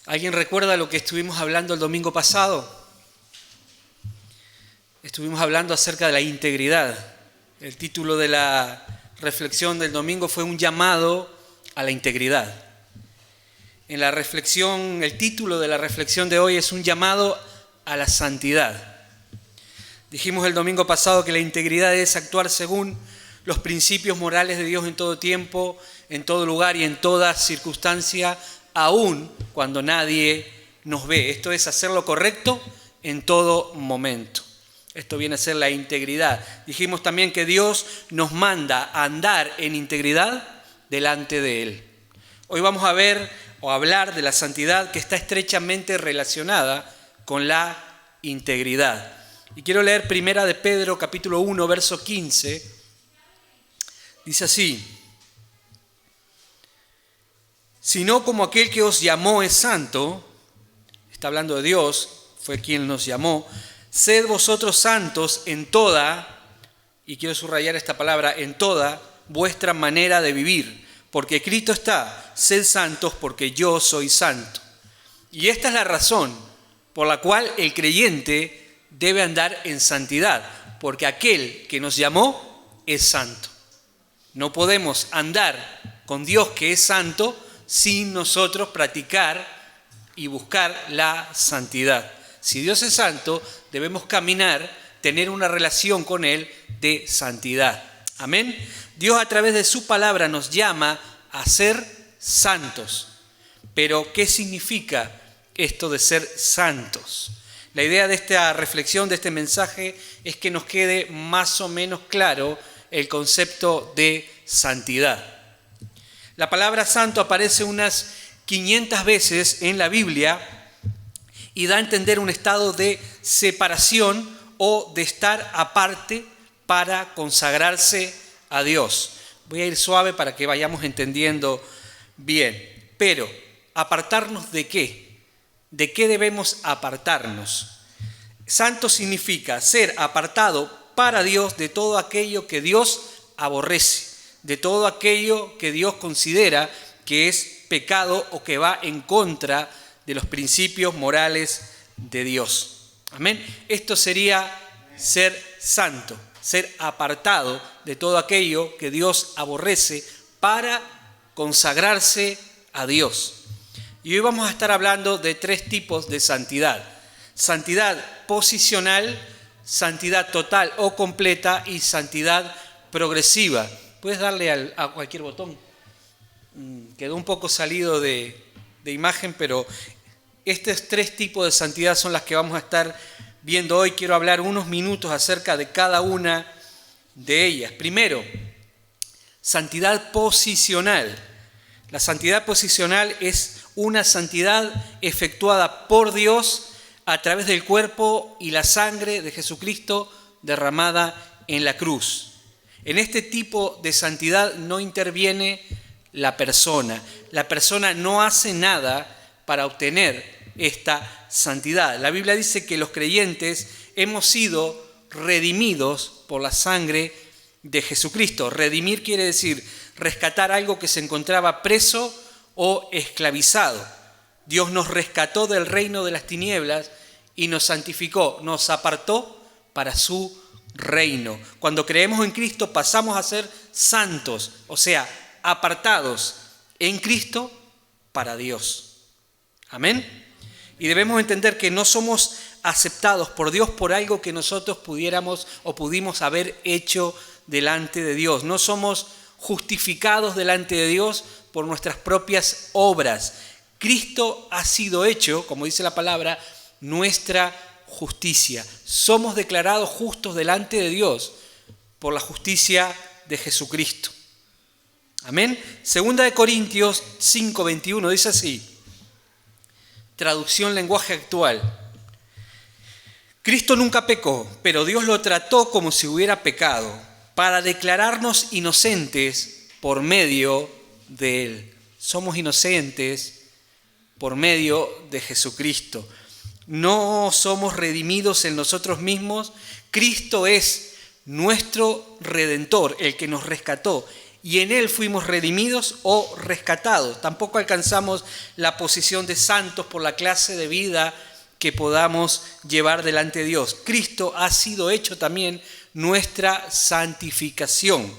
¿Alguien recuerda lo que estuvimos hablando el domingo pasado? Estuvimos hablando acerca de la integridad. El título de la reflexión del domingo fue un llamado a la integridad. En la reflexión, el título de la reflexión de hoy es un llamado a la santidad. Dijimos el domingo pasado que la integridad es actuar según los principios morales de Dios en todo tiempo, en todo lugar y en toda circunstancia, aun cuando nadie nos ve. Esto es hacer lo correcto en todo momento. Esto viene a ser la integridad. Dijimos también que Dios nos manda a andar en integridad delante de Él. Hoy vamos a ver o hablar de la santidad que está estrechamente relacionada con la integridad. Y quiero leer primera de Pedro, capítulo 1, verso 15. Dice así: sino como aquel que os llamó es santo, está hablando de Dios, fue quien nos llamó, sed vosotros santos en toda, y quiero subrayar esta palabra, en toda vuestra manera de vivir, porque escrito está, sed santos porque yo soy santo. Y esta es la razón por la cual el creyente debe andar en santidad, porque aquel que nos llamó es santo. No podemos andar con Dios que es santo sin nosotros practicar y buscar la santidad. Si Dios es santo, debemos caminar, tener una relación con Él de santidad. Amén. Dios a través de su palabra nos llama a ser santos. Pero, ¿qué significa esto de ser santos? La idea de esta reflexión, de este mensaje, es que nos quede más o menos claro el concepto de santidad. La palabra santo aparece unas 500 veces en la Biblia y da a entender un estado de separación o de estar aparte para consagrarse a Dios. Voy a ir suave para que vayamos entendiendo bien. Pero, ¿apartarnos de qué? ¿De qué debemos apartarnos? Santo significa ser apartado para Dios de todo aquello que Dios aborrece, de todo aquello que Dios considera que es pecado o que va en contra de los principios morales de Dios. Amén. Esto sería ser santo, ser apartado de todo aquello que Dios aborrece para consagrarse a Dios. Y hoy vamos a estar hablando de 3 tipos de santidad. Santidad posicional, santidad total o completa y santidad progresiva. Puedes darle a cualquier botón. Quedó un poco salido de imagen, pero estos 3 tipos de santidad son las que vamos a estar viendo hoy. Quiero hablar unos minutos acerca de cada una de ellas. Primero, santidad posicional. La santidad posicional es una santidad efectuada por Dios a través del cuerpo y la sangre de Jesucristo derramada en la cruz. En este tipo de santidad no interviene la persona. La persona no hace nada para obtener esta santidad. La Biblia dice que los creyentes hemos sido redimidos por la sangre de Jesucristo. Redimir quiere decir rescatar algo que se encontraba preso o esclavizado. Dios nos rescató del reino de las tinieblas y nos santificó, nos apartó para su reino. Cuando creemos en Cristo pasamos a ser santos, o sea, apartados en Cristo para Dios. Amén. Y debemos entender que no somos aceptados por Dios por algo que nosotros pudiéramos o pudimos haber hecho delante de Dios. No somos justificados delante de Dios por nuestras propias obras. Cristo ha sido hecho, como dice la palabra, nuestra justicia. Somos declarados justos delante de Dios por la justicia de Jesucristo. Amén. Segunda de Corintios 5:21 dice así, traducción lenguaje actual. Cristo nunca pecó, pero Dios lo trató como si hubiera pecado, para declararnos inocentes por medio de Él. Somos inocentes por medio de Jesucristo. No somos redimidos en nosotros mismos. Cristo es nuestro Redentor, el que nos rescató. y en Él fuimos redimidos o rescatados. Tampoco alcanzamos la posición de santos por la clase de vida que podamos llevar delante de Dios. Cristo ha sido hecho también nuestra santificación.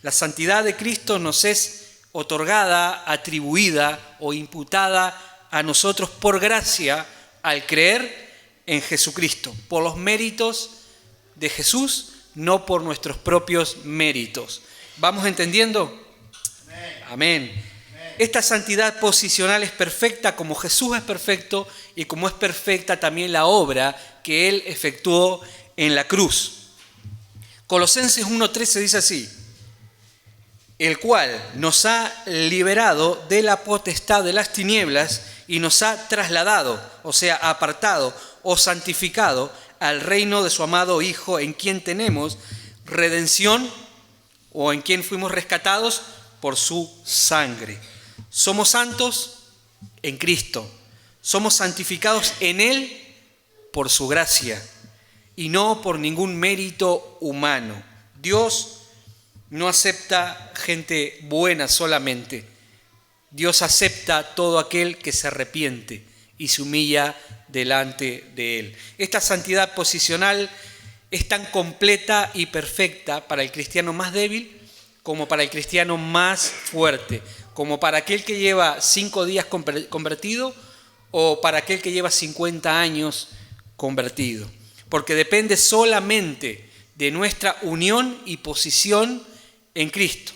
La santidad de Cristo nos es otorgada, atribuida o imputada a nosotros por gracia al creer en Jesucristo, por los méritos de Jesús, no por nuestros propios méritos. ¿Vamos entendiendo? Amén. Esta santidad posicional es perfecta como Jesús es perfecto y como es perfecta también la obra que Él efectuó en la cruz. Colosenses 1:13 dice así: el cual nos ha liberado de la potestad de las tinieblas y nos ha trasladado, o sea, apartado o santificado al reino de su amado Hijo, en quien tenemos redención o en quien fuimos rescatados por su sangre. Somos santos en Cristo, somos santificados en Él por su gracia y no por ningún mérito humano. Dios no acepta gente buena solamente. Dios acepta todo aquel que se arrepiente y se humilla delante de Él. Esta santidad posicional es tan completa y perfecta para el cristiano más débil como para el cristiano más fuerte, como para aquel que lleva 5 días convertido o para aquel que lleva 50 años convertido. Porque depende solamente de nuestra unión y posición en Cristo.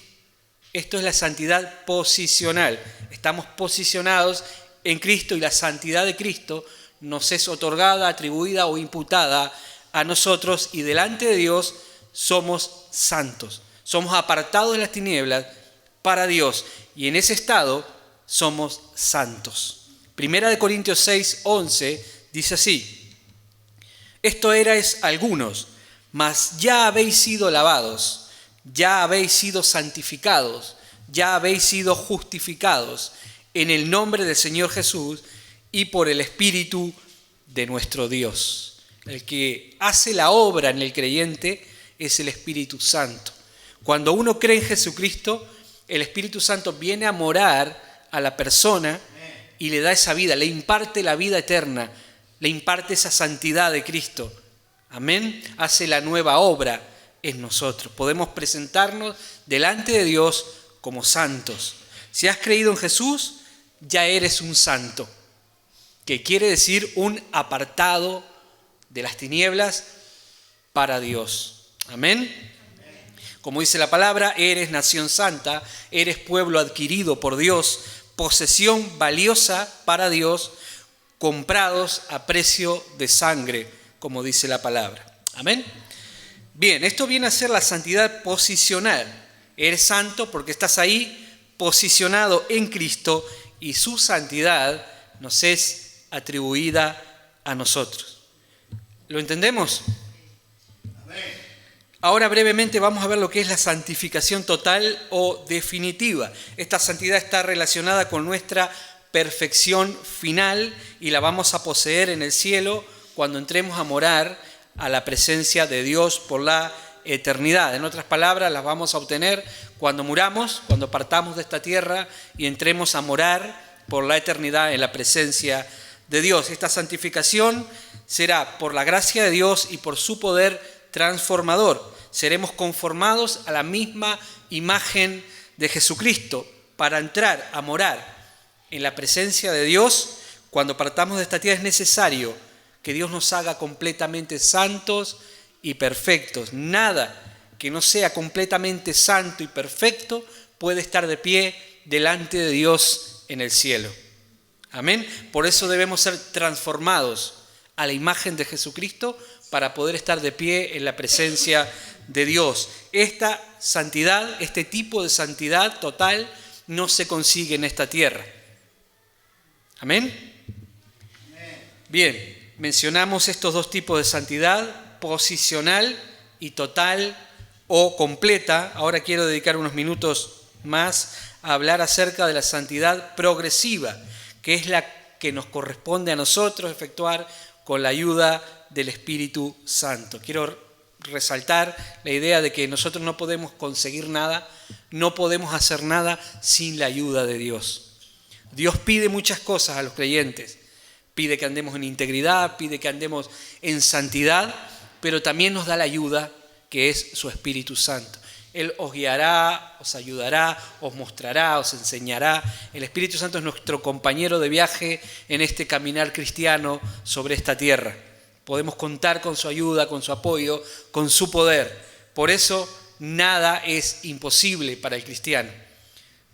Esto es la santidad posicional. Estamos posicionados en Cristo y la santidad de Cristo nos es otorgada, atribuida o imputada a nosotros y delante de Dios somos santos. Somos apartados de las tinieblas para Dios y en ese estado somos santos. Primera de Corintios 6:11 dice así: esto erais algunos, mas ya habéis sido lavados, ya habéis sido santificados, ya habéis sido justificados en el nombre del Señor Jesús y por el Espíritu de nuestro Dios. El que hace la obra en el creyente es el Espíritu Santo. Cuando uno cree en Jesucristo, el Espíritu Santo viene a morar a la persona y le da esa vida, le imparte la vida eterna, le imparte esa santidad de Cristo. Amén. Hace la nueva obra en nosotros. Podemos presentarnos delante de Dios como santos. Si has creído en Jesús, ya eres un santo, que quiere decir un apartado de las tinieblas para Dios. Amén. Como dice la palabra, eres nación santa, eres pueblo adquirido por Dios, posesión valiosa para Dios, comprados a precio de sangre, como dice la palabra. Amén. Bien, esto viene a ser la santidad posicional. Eres santo porque estás ahí posicionado en Cristo y su santidad nos es atribuida a nosotros. ¿Lo entendemos? Ahora brevemente vamos a ver lo que es la santificación total o definitiva. Esta santidad está relacionada con nuestra perfección final y la vamos a poseer en el cielo cuando entremos a morar a la presencia de Dios por la eternidad. En otras palabras, las vamos a obtener cuando muramos, cuando partamos de esta tierra y entremos a morar por la eternidad en la presencia de Dios. Esta santificación será por la gracia de Dios y por su poder transformador. Seremos conformados a la misma imagen de Jesucristo para entrar a morar en la presencia de Dios. Cuando partamos de esta tierra es necesario que Dios nos haga completamente santos y perfectos. Nada que no sea completamente santo y perfecto puede estar de pie delante de Dios en el cielo. Amén. Por eso debemos ser transformados a la imagen de Jesucristo para poder estar de pie en la presencia de Dios. Esta santidad, este tipo de santidad total no se consigue en esta tierra. Amén. Bien, mencionamos estos dos tipos de santidad, posicional y total o completa. Ahora quiero dedicar unos minutos más a hablar acerca de la santidad progresiva, que es la que nos corresponde a nosotros efectuar con la ayuda del Espíritu Santo. Quiero resaltar la idea de que nosotros no podemos conseguir nada, no podemos hacer nada sin la ayuda de Dios. Dios pide muchas cosas a los creyentes. Pide que andemos en integridad, pide que andemos en santidad, pero también nos da la ayuda que es su Espíritu Santo. Él os guiará, os ayudará, os mostrará, os enseñará. El Espíritu Santo es nuestro compañero de viaje en este caminar cristiano sobre esta tierra. Podemos contar con su ayuda, con su apoyo, con su poder. Por eso nada es imposible para el cristiano.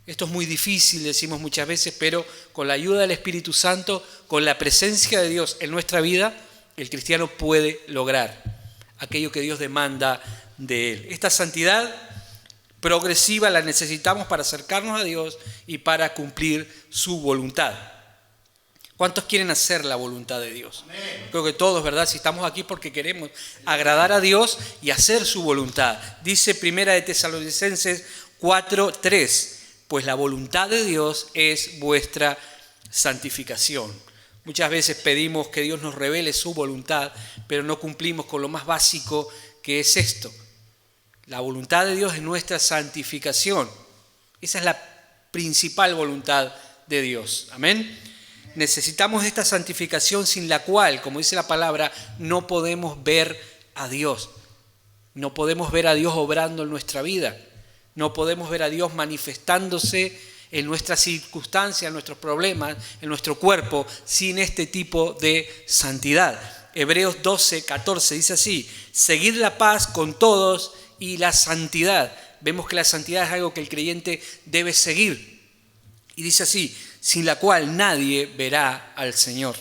Esto es muy difícil, decimos muchas veces, pero con la ayuda del Espíritu Santo, con la presencia de Dios en nuestra vida, el cristiano puede lograr aquello que Dios demanda de él. Esta santidad progresiva la necesitamos para acercarnos a Dios y para cumplir su voluntad. ¿Cuántos quieren hacer la voluntad de Dios? Amén. Creo que todos, ¿verdad? Si estamos aquí porque queremos agradar a Dios y hacer su voluntad. Dice 1 Tesalonicenses 4:3, pues la voluntad de Dios es vuestra santificación. Muchas veces pedimos que Dios nos revele su voluntad, pero no cumplimos con lo más básico que es esto. La voluntad de Dios es nuestra santificación. Esa es la principal voluntad de Dios. Amén. Necesitamos esta santificación sin la cual, como dice la palabra, no podemos ver a Dios. No podemos ver a Dios obrando en nuestra vida. No podemos ver a Dios manifestándose en nuestras circunstancias, en nuestros problemas, en nuestro cuerpo, sin este tipo de santidad. Hebreos 12:14 dice así: seguid la paz con todos y la santidad. Vemos que la santidad es algo que el creyente debe seguir. Y dice así: sin la cual nadie verá al Señor.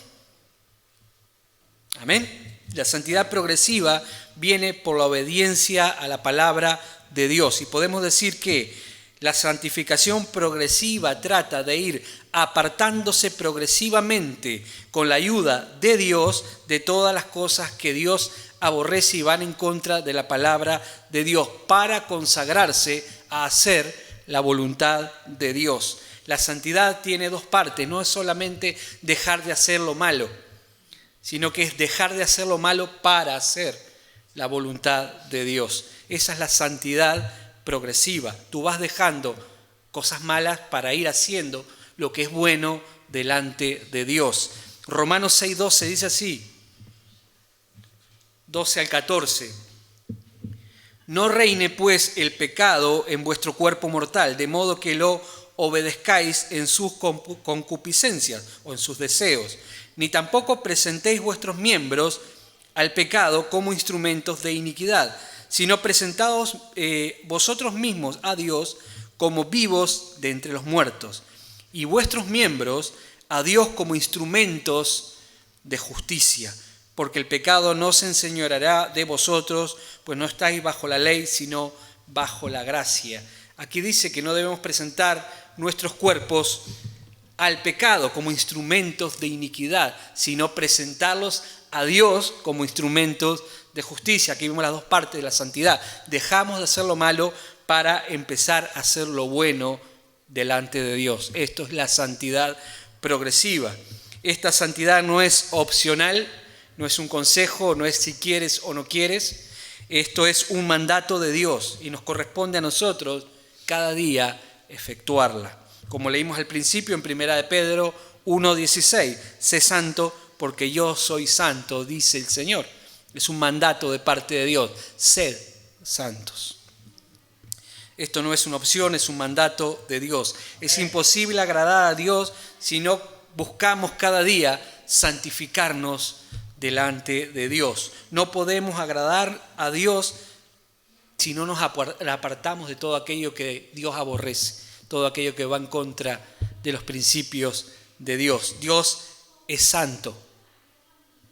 Amén. La santidad progresiva viene por la obediencia a la palabra de Dios. Y podemos decir que la santificación progresiva trata de ir apartándose progresivamente con la ayuda de Dios de todas las cosas que Dios aborrece y van en contra de la palabra de Dios para consagrarse a hacer la voluntad de Dios. La santidad tiene dos partes, no es solamente dejar de hacer lo malo, sino que es dejar de hacer lo malo para hacer la voluntad de Dios. Esa es la santidad progresiva. Tú vas dejando cosas malas para ir haciendo lo que es bueno delante de Dios. Romanos 6:12 dice así, 12 al 14. No reine pues el pecado en vuestro cuerpo mortal, de modo que lo obedezcáis en sus concupiscencias o en sus deseos, ni tampoco presentéis vuestros miembros al pecado como instrumentos de iniquidad, sino presentaos vosotros mismos a Dios como vivos de entre los muertos, y vuestros miembros a Dios como instrumentos de justicia, porque el pecado no se enseñoreará de vosotros, pues no estáis bajo la ley, sino bajo la gracia. Aquí dice que no debemos presentar nuestros cuerpos al pecado como instrumentos de iniquidad, sino presentarlos a Dios como instrumentos de justicia. Aquí vemos las dos partes de la santidad. Dejamos de hacer lo malo para empezar a hacer lo bueno delante de Dios. Esto es la santidad progresiva. Esta santidad no es opcional, no es un consejo, no es si quieres o no quieres. Esto es un mandato de Dios y nos corresponde a nosotros cada día efectuarla. Como leímos al principio en 1 de Pedro 1:16, sé santo porque yo soy santo, dice el Señor. Es un mandato de parte de Dios, sed santos. Esto no es una opción, es un mandato de Dios. Es imposible agradar a Dios si no buscamos cada día santificarnos delante de Dios. No podemos agradar a Dios si no nos apartamos de todo aquello que Dios aborrece, todo aquello que va en contra de los principios de Dios. Dios es santo.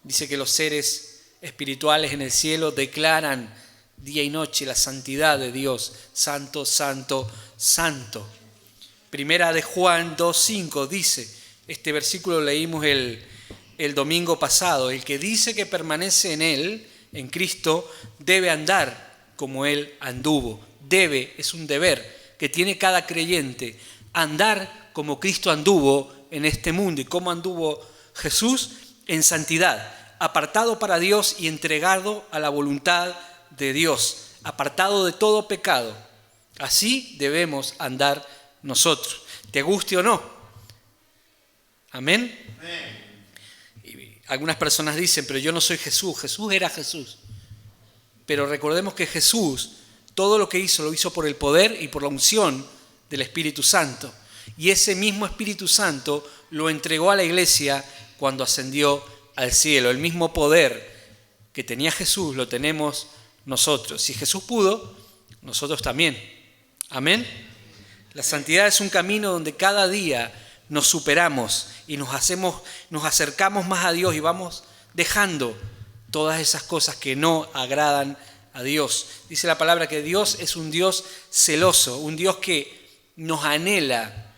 Dice que los seres espirituales en el cielo declaran día y noche la santidad de Dios. Santo, santo, santo. Primera de Juan 2:5 dice, este versículo leímos el domingo pasado, el que dice que permanece en Él, en Cristo, debe andar como Él anduvo. Debe, es un deber que tiene cada creyente, andar como Cristo anduvo en este mundo. ¿Y cómo anduvo Jesús? En santidad, apartado para Dios y entregado a la voluntad de Dios, apartado de todo pecado. Así debemos andar nosotros, te guste o no. Amén. Y algunas personas dicen, pero yo no soy Jesús. Jesús era Jesús. Pero recordemos que Jesús, todo lo que hizo, lo hizo por el poder y por la unción del Espíritu Santo. Y ese mismo Espíritu Santo lo entregó a la iglesia cuando ascendió al cielo. El mismo poder que tenía Jesús lo tenemos nosotros. Si Jesús pudo, nosotros también. Amén. La santidad es un camino donde cada día nos superamos y nos acercamos más a Dios y vamos dejando todas esas cosas que no agradan a Dios. Dice la palabra que Dios es un Dios celoso, un Dios que nos anhela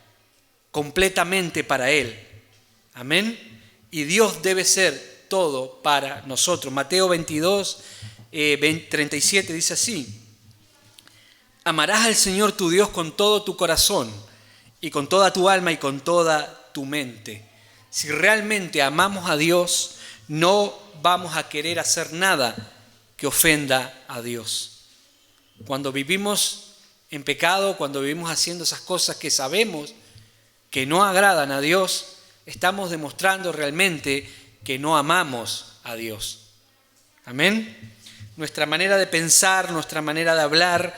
completamente para Él. Amén. Y Dios debe ser todo para nosotros. Mateo 22, 37 dice así: amarás al Señor tu Dios con todo tu corazón y con toda tu alma y con toda tu mente. Si realmente amamos a Dios, no vamos a querer hacer nada que ofenda a Dios. Cuando vivimos en pecado, cuando vivimos haciendo esas cosas que sabemos que no agradan a Dios, estamos demostrando realmente que no amamos a Dios. Amén. Nuestra manera de pensar, nuestra manera de hablar,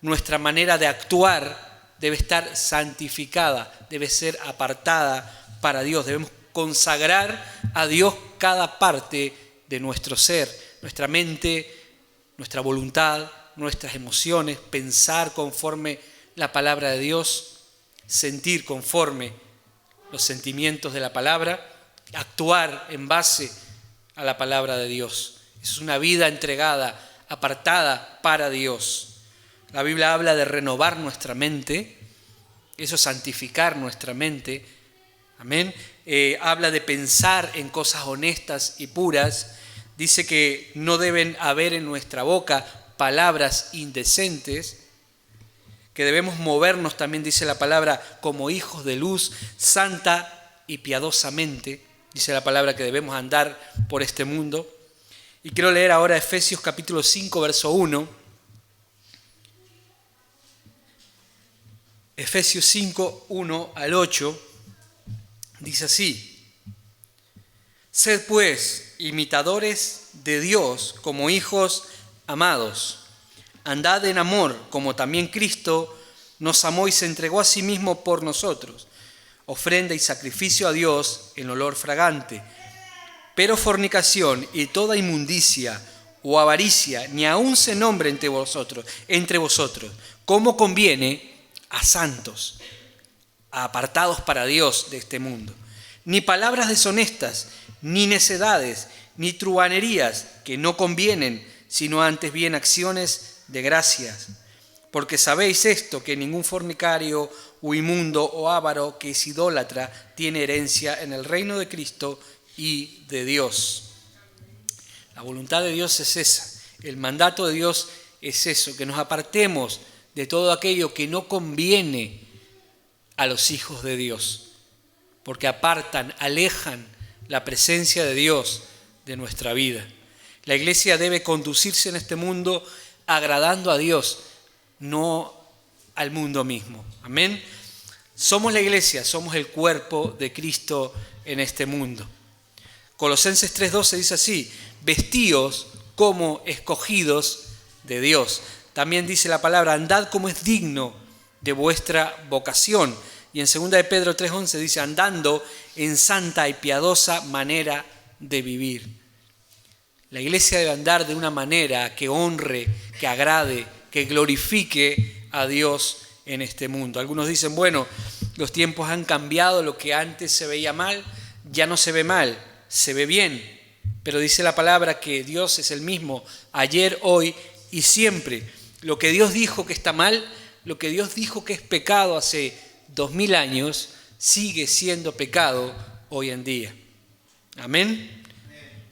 nuestra manera de actuar debe estar santificada, debe ser apartada para Dios. Debemos consagrar a Dios cada parte de nuestro ser, nuestra mente, nuestra voluntad, nuestras emociones, pensar conforme la palabra de Dios, sentir conforme los sentimientos de la palabra, actuar en base a la palabra de Dios. Es una vida entregada, apartada para Dios. La Biblia habla de renovar nuestra mente, eso es santificar nuestra mente. Amén. Habla de pensar en cosas honestas y puras. Dice que no deben haber en nuestra boca palabras indecentes, que debemos movernos, también dice la palabra, como hijos de luz, santa y piadosamente. Dice la palabra que debemos andar por este mundo. Y quiero leer ahora Efesios capítulo 5, verso 1. Efesios 5, 1 al 8. Dice así: sed pues imitadores de Dios como hijos amados. Andad en amor, como también Cristo nos amó y se entregó a sí mismo por nosotros, ofrenda y sacrificio a Dios en olor fragante. Pero fornicación y toda inmundicia o avaricia ni aun se nombre entre vosotros, como conviene a santos, apartados para Dios de este mundo. Ni palabras deshonestas, ni necedades, ni truhanerías que no convienen, sino antes bien acciones de gracias. Porque sabéis esto, que ningún fornicario o inmundo o avaro que es idólatra tiene herencia en el reino de Cristo y de Dios. La voluntad de Dios es esa, el mandato de Dios es eso, que nos apartemos de todo aquello que no conviene a los hijos de Dios, porque apartan, alejan la presencia de Dios de nuestra vida. La iglesia debe conducirse en este mundo agradando a Dios, no al mundo mismo. Amén. Somos la iglesia, somos el cuerpo de Cristo en este mundo. Colosenses 3:12 dice así: vestíos como escogidos de Dios. También dice la palabra: andad como es digno de vuestra vocación. Y en 2 de Pedro 3:11 dice: andando en santa y piadosa manera de vivir. La iglesia debe andar de una manera que honre, que agrade, que glorifique a Dios en este mundo. Algunos dicen, bueno, los tiempos han cambiado, lo que antes se veía mal, ya no se ve mal, se ve bien. Pero dice la palabra que Dios es el mismo ayer, hoy y siempre. Lo que Dios dijo que está mal, lo que Dios dijo que es pecado hace 2000 años, sigue siendo pecado hoy en día. Amén.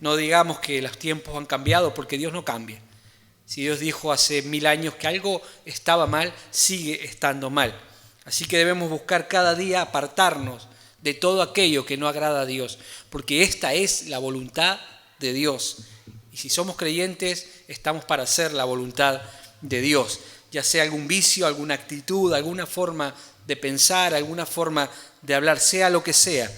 No digamos que los tiempos han cambiado, porque Dios no cambia. Si Dios dijo hace 1000 años que algo estaba mal, sigue estando mal. Así que debemos buscar cada día apartarnos de todo aquello que no agrada a Dios, porque esta es la voluntad de Dios. Y si somos creyentes, estamos para hacer la voluntad de Dios, ya sea algún vicio, alguna actitud, alguna forma de pensar, alguna forma de hablar, sea lo que sea.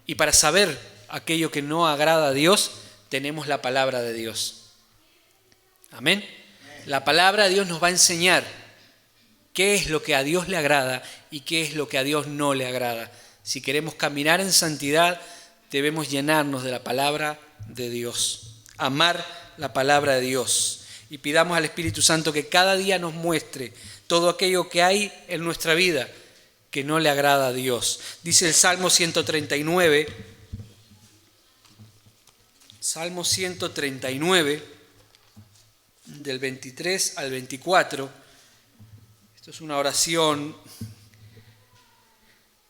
Y para saber aquello que no agrada a Dios, tenemos la palabra de Dios. Amén. La palabra de Dios nos va a enseñar qué es lo que a Dios le agrada y qué es lo que a Dios no le agrada. Si queremos caminar en santidad, debemos llenarnos de la palabra de Dios, amar la palabra de Dios. Y pidamos al Espíritu Santo que cada día nos muestre todo aquello que hay en nuestra vida que no le agrada a Dios. Dice el Salmo 139, Salmo 139, del 23 al 24. Esto es una oración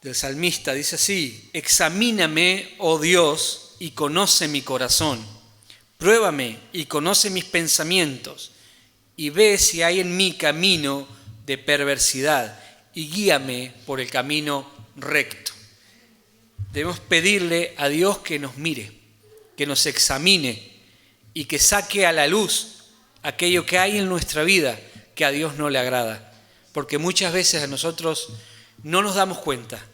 del salmista. Dice así: examíname, oh Dios, y conoce mi corazón. Pruébame y conoce mis pensamientos, y ve si hay en mí camino de perversidad, y guíame por el camino recto. Debemos pedirle a Dios que nos mire, que nos examine y que saque a la luz aquello que hay en nuestra vida que a Dios no le agrada. Porque muchas veces a nosotros no nos damos cuenta,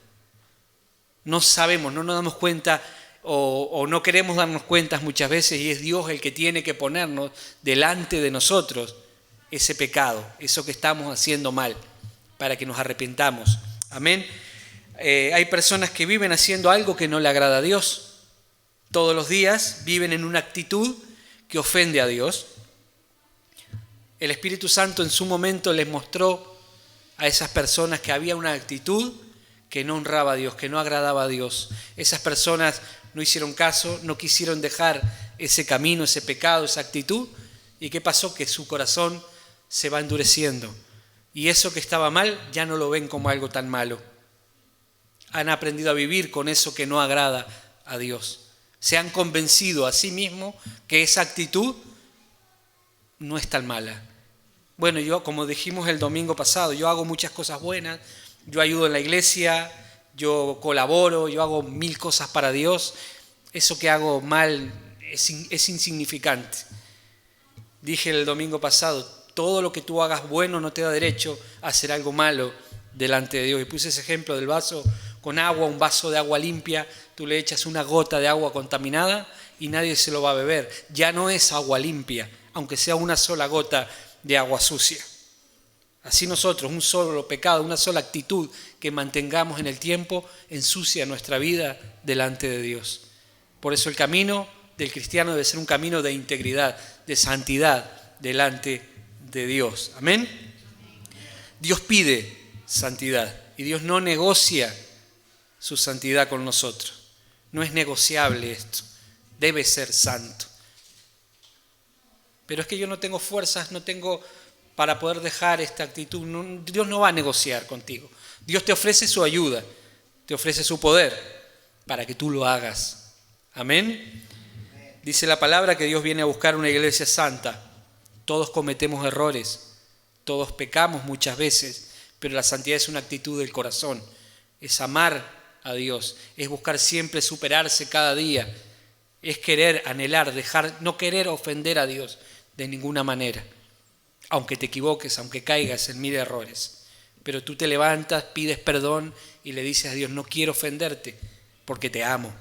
no sabemos, no nos damos cuenta o no queremos darnos cuenta muchas veces, y es Dios el que tiene que ponernos delante de nosotros ese pecado, eso que estamos haciendo mal, para que nos arrepentamos. Amén. Hay personas que viven haciendo algo que no le agrada a Dios. Todos los días viven en una actitud que ofende a Dios. El Espíritu Santo en su momento les mostró a esas personas que había una actitud que no honraba a Dios, que no agradaba a Dios. Esas personas no hicieron caso, no quisieron dejar ese camino, ese pecado, esa actitud. ¿Y qué pasó? Que su corazón se va endureciendo. Y eso que estaba mal ya no lo ven como algo tan malo. Han aprendido a vivir con eso que no agrada a Dios. Se han convencido a sí mismos que esa actitud no es tan mala. Bueno, yo, como dijimos el domingo pasado, yo hago muchas cosas buenas, yo ayudo en la iglesia, yo colaboro, yo hago 1000 cosas para Dios. Eso que hago mal es insignificante. Dije el domingo pasado, todo lo que tú hagas bueno no te da derecho a hacer algo malo delante de Dios. Y puse ese ejemplo del vaso con agua, un vaso de agua limpia, tú le echas una gota de agua contaminada y nadie se lo va a beber. Ya no es agua limpia, aunque sea una sola gota de agua sucia. Así nosotros, un solo pecado, una sola actitud que mantengamos en el tiempo, ensucia nuestra vida delante de Dios. Por eso el camino del cristiano debe ser un camino de integridad, de santidad delante de Dios. Amén. Dios pide santidad y Dios no negocia su santidad con nosotros. No es negociable esto. Debe ser santo. Pero es que yo no tengo fuerzas, no tengo para poder dejar esta actitud. No, Dios no va a negociar contigo. Dios te ofrece su ayuda, te ofrece su poder para que tú lo hagas. Amén. Dice la palabra que Dios viene a buscar una iglesia santa. Todos cometemos errores, todos pecamos muchas veces, pero la santidad es una actitud del corazón, es amar a Dios, es buscar siempre superarse cada día, es querer, anhelar, no querer ofender a Dios de ninguna manera, aunque te equivoques, aunque caigas en 1000 errores, pero tú te levantas, pides perdón y le dices a Dios, no quiero ofenderte porque te amo.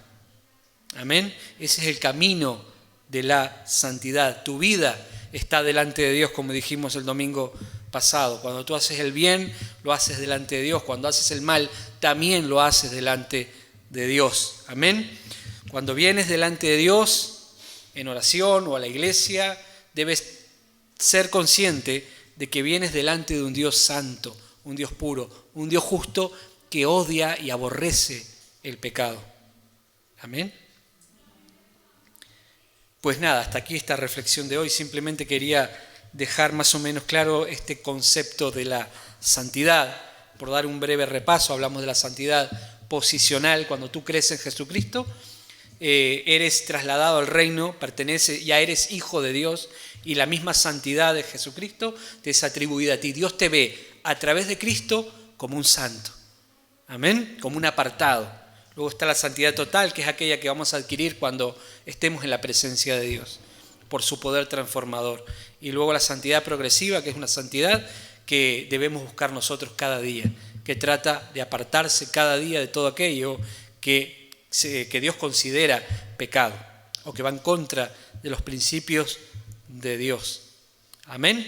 Amén. Ese es el camino de la santidad. Tu vida está delante de Dios, como dijimos el domingo pasado. Cuando tú haces el bien, lo haces delante de Dios. Cuando haces el mal, también lo haces delante de Dios. Amén. Cuando vienes delante de Dios, en oración o a la iglesia, debes ser consciente de que vienes delante de un Dios santo, un Dios puro, un Dios justo que odia y aborrece el pecado. Amén. Pues nada, hasta aquí esta reflexión de hoy. Simplemente quería dejar más o menos claro este concepto de la santidad. Por dar un breve repaso, hablamos de la santidad posicional. Cuando tú crees en Jesucristo, eres trasladado al reino, ya eres hijo de Dios, y la misma santidad de Jesucristo te es atribuida a ti. Dios te ve a través de Cristo como un santo. Amén. Como un apartado, Luego está la santidad total, que es aquella que vamos a adquirir cuando estemos en la presencia de Dios, por su poder transformador. Y luego la santidad progresiva, que es una santidad que debemos buscar nosotros cada día, que trata de apartarse cada día de todo aquello que Dios considera pecado o que va en contra de los principios de Dios. Amén.